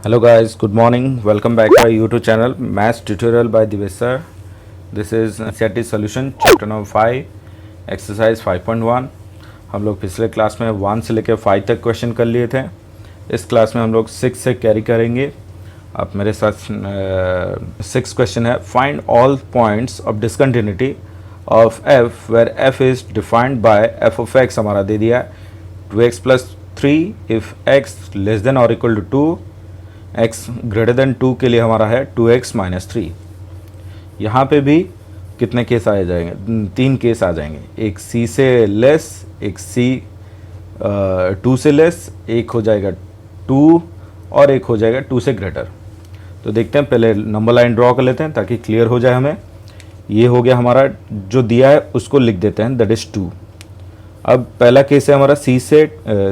Hello guys, good morning. Welcome back to our YouTube channel, Maths Tutorial by dibesh sir. This is NCERT solution chapter number 5, exercise 5.1. हम लोग पिछले class में 1 से लेकर 5 तक question कर लिए थे. इस क्लास में हम लोग 6 से कैरी करेंगे. आप मेरे साथ 6 क्वेश्चन है. Find all points of discontinuity of f where f is defined by f of x हमारा दे दिया 2x plus 3 if x less than और equal to 2, x greater than 2 के लिए हमारा है 2x माइनस 3. यहाँ पे भी कितने केस आ जाएंगे? 3 केस आ जाएंगे. एक c से लेस, एक c 2 से लेस, एक हो जाएगा 2 और एक हो जाएगा 2 से ग्रेटर. तो देखते हैं, पहले नंबर लाइन ड्रॉ कर लेते हैं ताकि क्लियर हो जाए हमें. ये हो गया हमारा, जो दिया है उसको लिख देते हैं, दैट इज़ 2. अब पहला केस है हमारा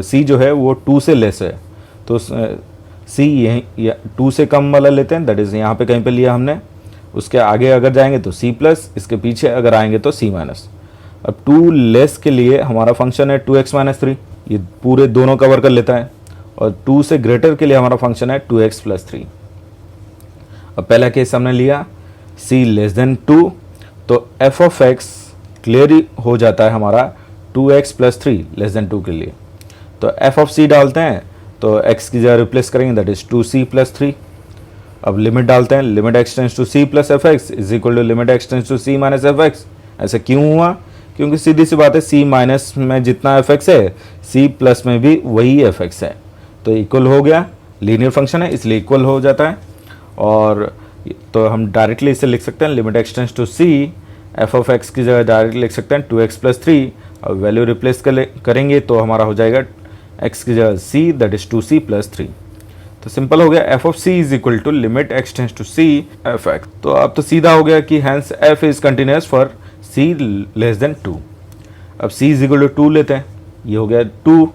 c जो है वो 2 से लेस है, तो c यहीं 2 से कम वाला लेते हैं, दैट इज़ यहाँ पे कहीं पे लिया हमने. उसके आगे अगर जाएंगे तो c प्लस, इसके पीछे अगर आएंगे तो c माइनस. अब 2 लेस के लिए हमारा फंक्शन है 2x माइनस 3, ये पूरे दोनों कवर कर लेता है. और 2 से ग्रेटर के लिए हमारा फंक्शन है 2x प्लस 3. अब पहला केस हमने लिया c लेस देन 2, तो f ऑफ x क्लियर हो जाता है हमारा 2x प्लस 3 लेस देन 2 के लिए. तो f ऑफ c डालते हैं, तो x की जगह रिप्लेस करेंगे, दैट इज 2c प्लस 3. अब लिमिट डालते हैं, limit x tends to c plus f x is equal to limit x tends to c minus f x. ऐसा क्यों हुआ? क्योंकि सीधी सी बात है, c माइनस में जितना एफ एक्स है c प्लस में भी वही एफ एक्स है, तो इक्वल हो गया. लीनियर फंक्शन है इसलिए इक्वल हो जाता है. और तो हम डायरेक्टली इसे लिख सकते हैं, limit x tends to c, f of x की जगह डायरेक्टली लिख सकते हैं 2x प्लस 3. अब वैल्यू रिप्लेस करेंगे तो हमारा हो जाएगा x की जगह c, that is 2c plus 3. तो सिंपल हो गया, f of c is equal to limit x tends to c f x. तो अब तो सीधा हो गया कि hence f is continuous for c less than 2. अब c इज इक्वल टू 2 लेते हैं, ये हो गया 2.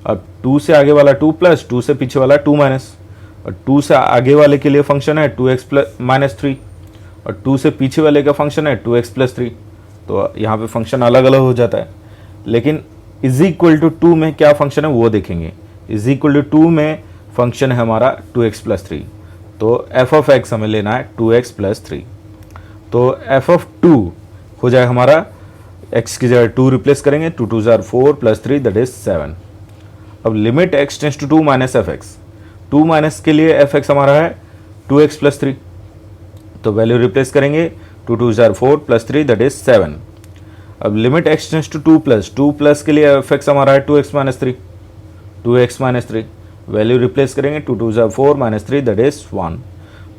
अब 2 से आगे वाला 2 प्लस, 2 से पीछे वाला 2 माइनस. और 2 से आगे वाले के लिए फंक्शन है 2x प्लस माइनस 3, और 2 से पीछे वाले का फंक्शन है 2x प्लस 3. तो यहाँ पे फंक्शन अलग अलग हो जाता है. लेकिन इज इक्वल टू 2 में क्या फंक्शन है वो देखेंगे. इज इक्वल टू 2 में फंक्शन है हमारा 2x प्लस 3, तो f ऑफ x हमें लेना है 2x प्लस 3. तो f ऑफ 2 हो जाए हमारा, x की जगह 2 रिप्लेस करेंगे, 2 2 जार 4 प्लस 3 दैट इज 7. अब limit x tends to 2 minus f x, 2 minus के लिए एफ एक्स हमारा है 2x प्लस 3, तो वैल्यू रिप्लेस करेंगे, 2 2 जार 4 प्लस 3 दैट इज 7. अब limit x tends to 2 plus के लिए एफ एक्स हमारा है 2x minus 3, 2x minus 3. Value replace करेंगे, 2 2 जार 4 माइनस 3 दैट इज 1.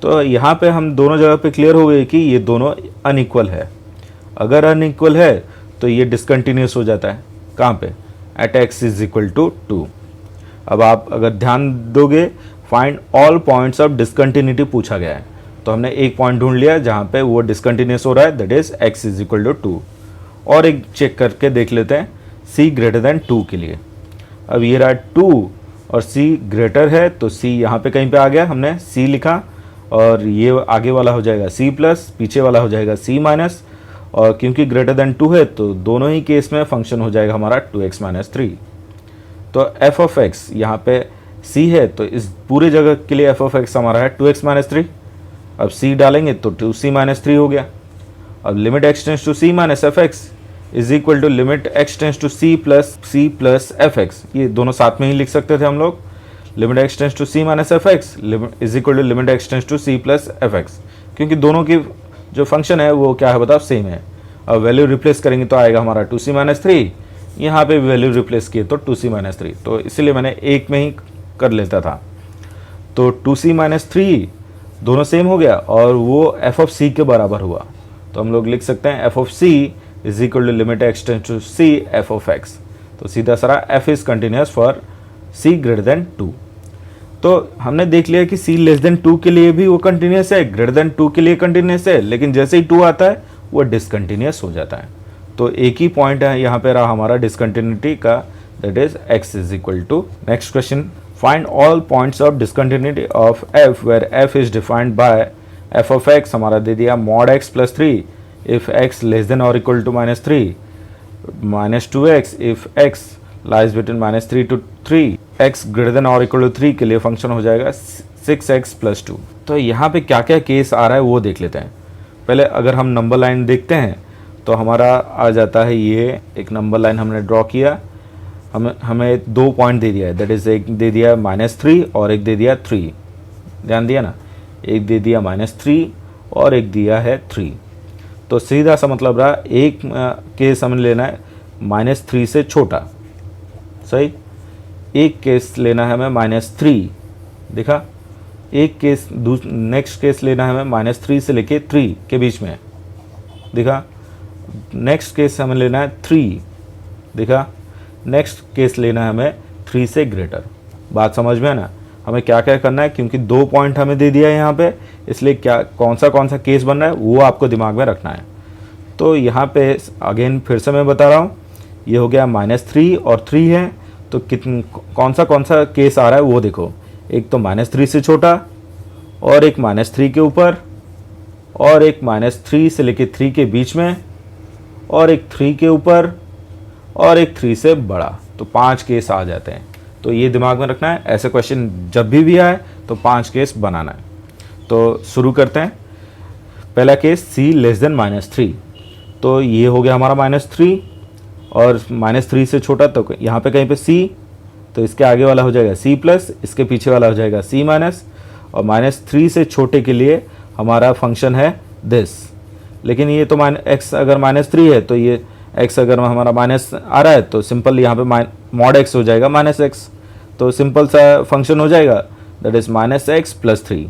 तो यहाँ पे हम दोनों जगह पे क्लियर हो गए कि ये दोनों अनइक्वल है. अगर अनइक्वल है तो ये डिसकंटिन्यूस हो जाता है. कहाँ पे? At x is equal to 2. अब आप अगर ध्यान दोगे, find all points of discontinuity पूछा गया है, तो हमने एक पॉइंट ढूंढ लिया जहाँ पे वो डिसकंटिन्यूस हो रहा है, that is x is equal to 2. और एक चेक करके देख लेते हैं c ग्रेटर देन 2 के लिए. अब ये रहा 2 और c ग्रेटर है, तो c यहाँ पे कहीं पे आ गया, हमने c लिखा, और ये आगे वाला हो जाएगा c प्लस, पीछे वाला हो जाएगा c माइनस. और क्योंकि ग्रेटर देन 2 है तो दोनों ही केस में फंक्शन हो जाएगा हमारा 2x माइनस 3. तो f ऑफ x यहाँ पे c है, तो इस पूरे जगह के लिए f ऑफ x हमारा है 2x माइनस 3. अब c डालेंगे तो 2c माइनस 3 हो गया. अब limit x tends to c minus f x is equal to limit x tends to c plus f x. ये दोनों साथ में ही लिख सकते थे हम लोग. Limit x tends to c minus f x is equal to limit x tends to c plus f x, क्योंकि दोनों की जो फंक्शन है वो क्या है बताओ, सेम है. अब वैल्यू रिप्लेस करेंगे तो आएगा हमारा 2c माइनस 3. यहाँ पे वैल्यू रिप्लेस किए तो 2c माइनस 3, तो इसलिए मैंने एक में ही कर लेता था. तो 2c माइनस 3 दोनों सेम हो गया और वो f ऑफ c के बराबर हुआ. तो हम लोग लिख सकते हैं f of c is equal to limit x tends to c f of x. तो सीधा सारा f is continuous for c greater than 2. तो हमने देख लिया कि c लेस देन 2 के लिए भी वो कंटिन्यूस है, ग्रेटर देन 2 के लिए कंटिन्यूस है, लेकिन जैसे ही 2 आता है वो डिसकंटिन्यूस हो जाता है. तो एक ही पॉइंट है यहाँ पे रहा हमारा डिसकंटिन्यूटी का, that is x is equal to. Next question, find all points of discontinuity of f where f is defined by f of x हमारा दे दिया mod x plus 3 if x less than और equal to minus 3, minus 2x if x lies between minus 3 to 3, x greater than और equal to 3 के लिए function हो जाएगा 6x+2। तो यहाँ पे क्या क्या केस आ रहा है वो देख लेते हैं। पहले अगर हम नंबर लाइन देखते हैं तो हमारा आ जाता है, ये एक नंबर लाइन हमने ड्रॉ किया, हमें 2 पॉइंट दे दिया है, दैट इज़ एक दे दिया -3 और एक दे दिया 3, ध्यान दिया ना, एक दे दिया -3 और एक दिया है 3। तो सीधा सा मतलब रहा एक केस हमें लेना है -3 से छोटा, सही, एक केस लेना है हमें -3, देखा, एक केस नेक्स्ट केस लेना है हमें -3 से लेके 3 के बीच में, देखा, नेक्स्ट केस हमें लेना है 3, देखा, नेक्स्ट केस लेना है हमें 3 से ग्रेटर। बात समझ में है ना, हमें क्या क्या करना है, क्योंकि 2 पॉइंट हमें दे दिया है यहाँ पे, इसलिए क्या कौन सा केस बन रहा है वो आपको दिमाग में रखना है। तो यहाँ पे अगेन फिर से मैं बता रहा हूँ, ये हो गया -3 और 3 है, तो कौन सा केस आ रहा है वो देखो, एक तो -3 से छोटा और एक -3 के ऊपर और एक -3 से लेके 3 के बीच में और एक 3 के ऊपर और एक 3 से बड़ा, तो 5 केस आ जाते हैं। तो ये दिमाग में रखना है, ऐसे क्वेश्चन जब भी आए तो 5 केस बनाना है। तो शुरू करते हैं। पहला केस c <-3, तो ये हो गया हमारा -3 और -3 से छोटा, तो यहाँ पे कहीं पे c, तो इसके आगे वाला हो जाएगा c+, इसके पीछे वाला हो जाएगा c-, और -3 से छोटे के लिए हमारा फंक्शन है दिस। लेकिन ये तो x अगर -3 है, तो ये x अगर हमारा माइनस आ रहा है तो सिंपल यहाँ पे mod x हो जाएगा -x, तो सिंपल सा फंक्शन हो जाएगा, दैट इज -x+3।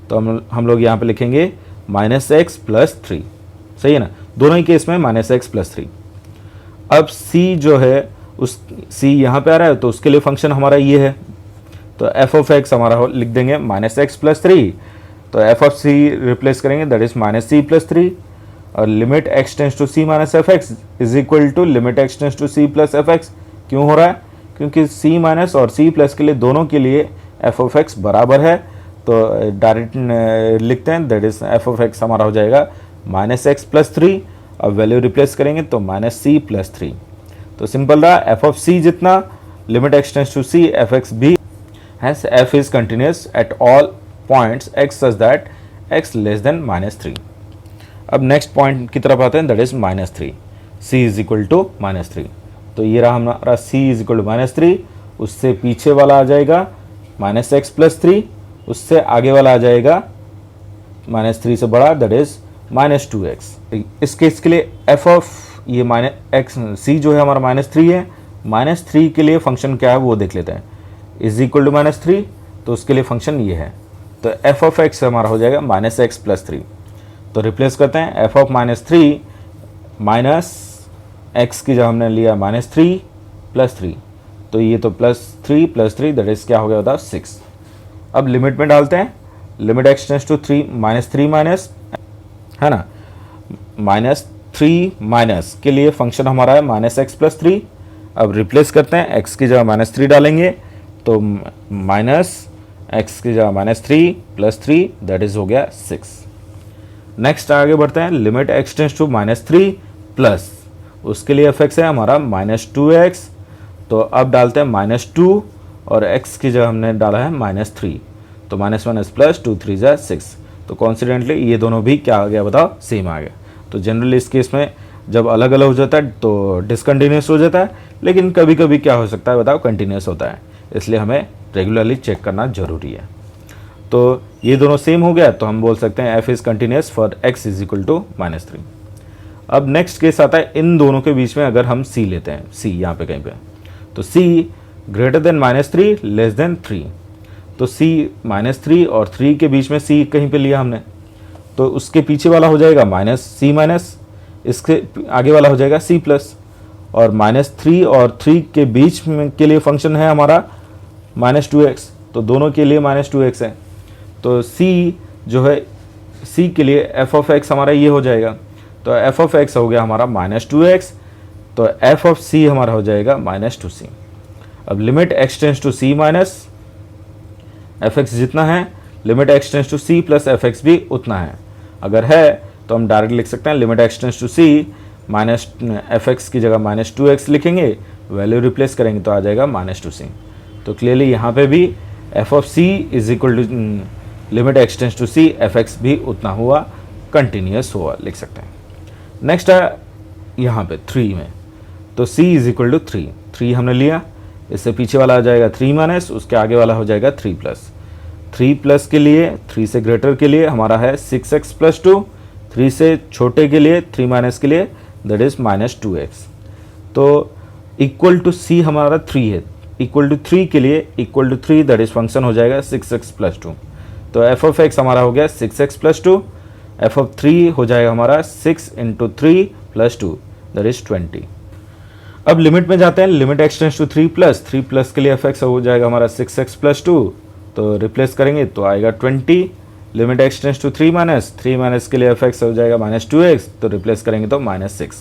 तो हम लोग यहाँ पे लिखेंगे -x+3, सही है ना, दोनों ही केस में -x+3। अब c जो है उस c यहाँ पे आ रहा है, तो उसके लिए फंक्शन हमारा ये है, तो f(x) हमारा लिख देंगे -x+3, तो f(c) रिप्लेस करेंगे, दैट इज -c+3, और limit x tends to c -fx is equal to limit x tends to c + fx। क्यों हो रहा है, क्योंकि c- और c+ के लिए दोनों के लिए f(x) बराबर है, तो डायरेक्ट लिखते हैं, दैट इज f(x) हमारा हो जाएगा -x+3। अब वैल्यू रिप्लेस करेंगे तो -c+3। तो सिंपल रहा, f(c) जितना limit x tends to c fx भी, hence f is continuous at all points x such that x <-3। अब नेक्स्ट पॉइंट की तरफ आते हैं, that is -3, c is equal to -3। तो ये रहा हमारा c इज इक्वल टू -3, उससे पीछे वाला आ जाएगा -x+3, उससे आगे वाला आ जाएगा -3 से बड़ा, दैट इज -2x। इस केस के लिए f ऑफ ये c जो है हमारा -3 है, -3 के लिए फंक्शन क्या है वो देख लेते हैं, इज इक्वल टू -3, तो उसके लिए फंक्शन ये है, तो f(x) हमारा हो जाएगा -x+3। तो रिप्लेस करते हैं, f ऑफ -3 माइनस x की जब हमने लिया -3 + 3, तो ये तो +3 + 3 दैट इज क्या हो गया बताओ 6। अब लिमिट में डालते हैं, limit x tends to 3 minus है ना, -3 के लिए फंक्शन हमारा है -x+3। अब रिप्लेस करते हैं, x की जगह -3 डालेंगे, तो -x की जगह -3 + 3 दैट इज हो गया 6। नेक्स्ट आगे बढ़ते हैं, limit x tends to -3 plus, उसके लिए fx है हमारा -2x, तो अब डालते हैं -2 और x की जगह हमने डाला है -3, तो -+2 3 = 6। तो कॉन्सिडेंटली ये दोनों भी क्या आ गया बताओ, सेम आ गया। तो जनरली इस केस में जब अलग अलग हो जाता है तो डिसकंटिन्यूस हो जाता है, लेकिन कभी कभी क्या हो सकता है बताओ, कंटिन्यूस होता है, इसलिए हमें रेगुलरली चेक करना जरूरी है। तो ये दोनों सेम हो गया, तो हम बोल सकते हैं f is continuous for x is equal to -3। अब नेक्स्ट केस आता है, इन दोनों के बीच में अगर हम c लेते हैं, c यहाँ पे कहीं पे, तो c greater than -3 less than 3, तो c -3 और 3 के बीच में c कहीं पे लिया हमने, तो उसके पीछे वाला हो जाएगा -c-, इसके आगे वाला हो जाएगा c+, और -3 और 3 के बीच में के लिए फंक्शन है हमारा -2x, तो दोनों के लिए -2x है, तो c जो है c के लिए f(x) हमारा ये हो जाएगा, तो f(x) हो गया हमारा -2x, तो f ऑफ c हमारा हो जाएगा -2c। अब limit x tends to c minus fx जितना है, limit x tends to c plus fx भी उतना है। अगर है तो हम डायरेक्ट लिख सकते हैं limit x tends to c minus fx की जगह -2x लिखेंगे, वैल्यू रिप्लेस करेंगे तो आ जाएगा -2c। तो क्लियरली यहाँ पे भी f of c is equal to limit x tends to c, f x भी उतना हुआ, कंटिन्यूस हुआ, लिख सकते हैं। नेक्स्ट है यहाँ पे 3 में, तो c इज इक्वल टू 3 हमने लिया, इससे पीछे वाला आ जाएगा 3 माइनस, उसके आगे वाला हो जाएगा 3 प्लस। 3 प्लस के लिए, 3 से ग्रेटर के लिए हमारा है 6x प्लस 2, 3 से छोटे के लिए, 3 माइनस के लिए दैट इज माइनस 2x। तो इक्वल टू c हमारा 3 है, इक्वल टू 3 के लिए equal to 3 that is function हो जाएगा 6x प्लस 2। तो एफ ऑफ एक्स हमारा हो गया 6x प्लस 2, एफ ऑफ 3 हो जाएगा हमारा 6 इंटू 3 प्लस 2 दैट इज 20। अब लिमिट में जाते हैं, limit x tends to 3 plus के लिए एफ एक्स हो जाएगा हमारा 6x प्लस 2, तो रिप्लेस करेंगे तो आएगा 20। Limit x tends to 3 minus के लिए एफ एक्स हो जाएगा माइनस 2x, तो रिप्लेस करेंगे तो माइनस 6।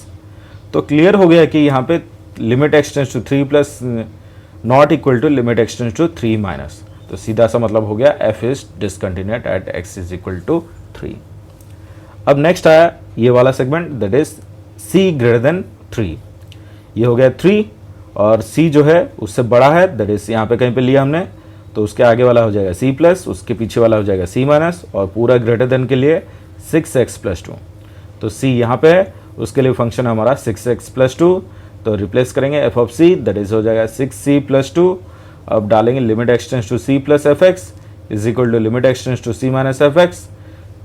तो क्लियर हो गया कि यहाँ पे limit x tends to 3 plus not equal to limit x tends to 3 minus. तो सीधा सा मतलब हो गया f is discontinuous at x is equal to 3। अब नेक्स्ट आया ये वाला segment that is c greater than 3। ये हो गया 3 और c जो है उससे बड़ा है, दैट इज यहाँ पे कहीं पे लिया हमने, तो उसके आगे वाला हो जाएगा c प्लस, उसके पीछे वाला हो जाएगा c माइनस, और पूरा ग्रेटर देन के लिए 6x प्लस 2। तो c यहाँ पे है, उसके लिए फंक्शन है हमारा 6x प्लस 2, तो रिप्लेस करेंगे f of c that is हो जाएगा 6c प्लस 2। अब डालेंगे limit x tends to c plus f x is equal to limit x tends to c minus f x.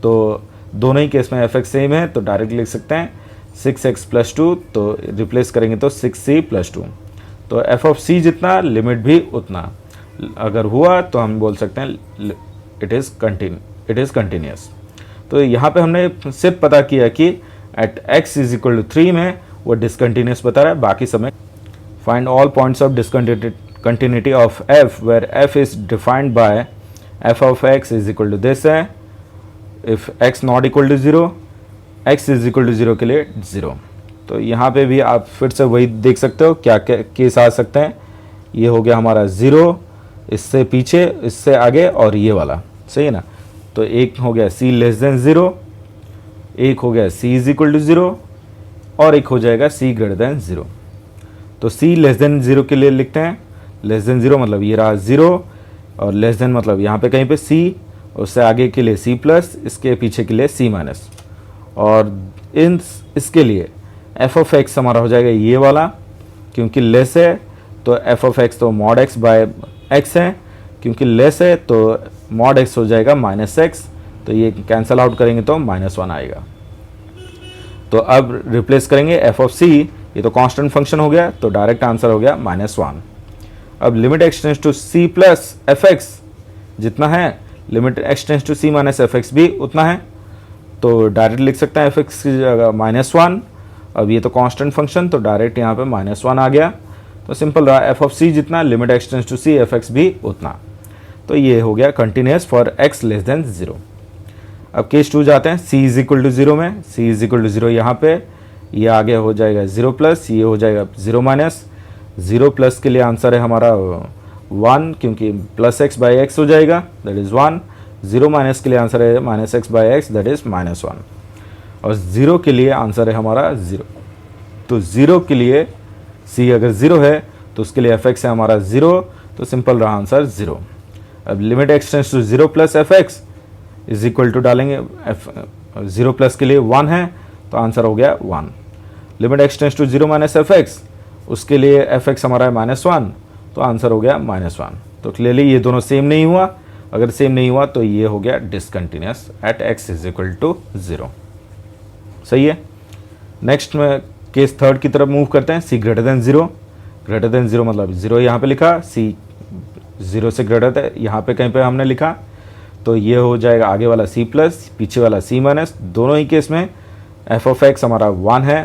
तो दोनों ही केस में एफ एक्स सेम है, तो डायरेक्ट लिख सकते हैं 6x प्लस 2, तो रिप्लेस करेंगे तो 6c प्लस 2। तो एफ ऑफ c जितना लिमिट भी उतना अगर हुआ तो हम बोल सकते हैं इट इज़ कंटिन्यूस। तो यहाँ पे हमने सिर्फ पता किया कि at x is equal to 3 में वो डिसकंटिन्यूस बता रहा है, बाकी समय find all points of discontinuity of f where f is defined by f of x is equal to this है, if x not equal to 0, x is equal to 0 के लिए 0। तो यहाँ पे भी आप फिर से वही देख सकते हो क्या केस आ सकते हैं। ये हो गया हमारा 0, इससे पीछे, इससे आगे और ये वाला, सही है ना। तो एक हो गया c लेस देन 0, एक हो गया c इज इक्वल टू 0 और एक हो जाएगा c ग्रेटर देन 0। तो c लेस देन 0 के लिए लिखते हैं, लेस देन 0 मतलब ये रहा 0, और लेस देन मतलब यहाँ पे कहीं पे c, उससे आगे के लिए c प्लस, इसके पीछे के लिए c माइनस, और इसके लिए f ऑफ x हमारा हो जाएगा ये वाला, क्योंकि लेस है तो f ऑफ x तो मॉड x बाय x है, क्योंकि लेस है तो मॉड x हो जाएगा माइनस x, तो ये कैंसल आउट करेंगे तो -1 आएगा। तो अब रिप्लेस करेंगे f ऑफ c, ये तो कांस्टेंट फंक्शन हो गया, तो डायरेक्ट आंसर हो गया -1। अब limit x tends to c plus f x जितना है, limit x tends to c minus f x भी उतना है, तो डायरेक्ट लिख सकते हैं एफ एक्स की जगह -1। अब ये तो कांस्टेंट फंक्शन, तो डायरेक्ट यहाँ पे -1 आ गया, तो सिंपल रहा एफ ऑफ c जितना, limit x tends to c f x भी उतना। तो ये हो गया continuous for x less than 0। अब केस 2 जाते हैं, c इज इक्वल टू 0 में, c इज इक्वल टू 0 यहाँ पे, ये आगे हो जाएगा 0 प्लस, ये हो जाएगा 0 माइनस। 0 प्लस के लिए आंसर है हमारा 1, क्योंकि प्लस x बाई एक्स हो जाएगा दैट इज़ 1। 0 माइनस के लिए आंसर है minus x by x that is -1, और 0 के लिए आंसर है हमारा 0। तो 0 के लिए c अगर 0 है तो उसके लिए एफ एक्स है हमारा 0, तो सिंपल रहा आंसर 0। अब limit x tends to 0 plus f x is equal to डालेंगे, 0 प्लस के लिए 1 है, तो आंसर हो गया 1। Limit x tends to 0 minus f x, उसके लिए एफ एक्स हमारा है -1, तो आंसर हो गया -1। तो क्लियरली ये दोनों सेम नहीं हुआ, अगर सेम नहीं हुआ तो ये हो गया discontinuous at x is equal to 0। सही है। नेक्स्ट में केस 3 की तरफ मूव करते हैं, c greater than 0। Greater than 0 मतलब 0 यहाँ पे लिखा, c 0 से ग्रेटर है यहाँ पे कहीं पे हमने लिखा, तो ये हो जाएगा आगे वाला c प्लस, पीछे वाला c माइनस। दोनों ही केस में f ऑफ x हमारा 1 है,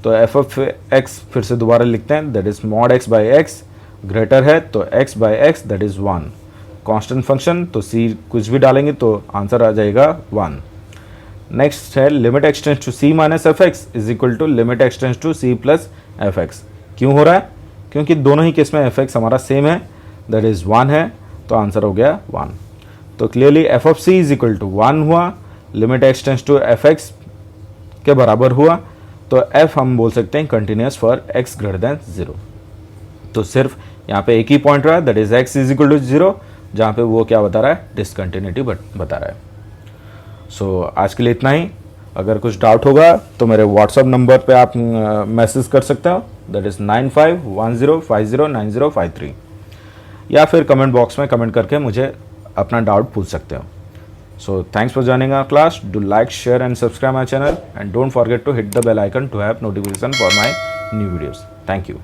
तो f ऑफ x फिर से दोबारा लिखते हैं that is mod x by x, greater है तो x by x that is 1। Constant function, तो c कुछ भी डालेंगे तो आंसर आ जाएगा 1। नेक्स्ट है limit x tends to c minus f x is equal to limit x tends to c plus f x. क्यों हो रहा है? क्योंकि दोनों ही केस में एफ एक्स हमारा सेम है दैट इज 1 है, तो आंसर हो गया 1। तो clearly f of c is equal to 1 हुआ, limit x tends to f x के बराबर हुआ, तो f हम बोल सकते हैं continuous for x greater than 0। तो सिर्फ यहाँ पे एक ही पॉइंट रहा that is x is equal to 0, जहाँ पे वो क्या बता रहा है, डिसकंटिन्यूटी बता रहा है। सो आज के लिए इतना ही। अगर कुछ डाउट होगा तो मेरे व्हाट्सअप नंबर पे आप मैसेज कर सकते हो, दैट इज़ 9510509053, या फिर कमेंट बॉक्स में कमेंट करके मुझे अपना डाउट पूछ सकते हो। So thanks for joining our class. Do like, share and subscribe my channel, and don't forget to hit the bell icon to have notification for my new videos. Thank you.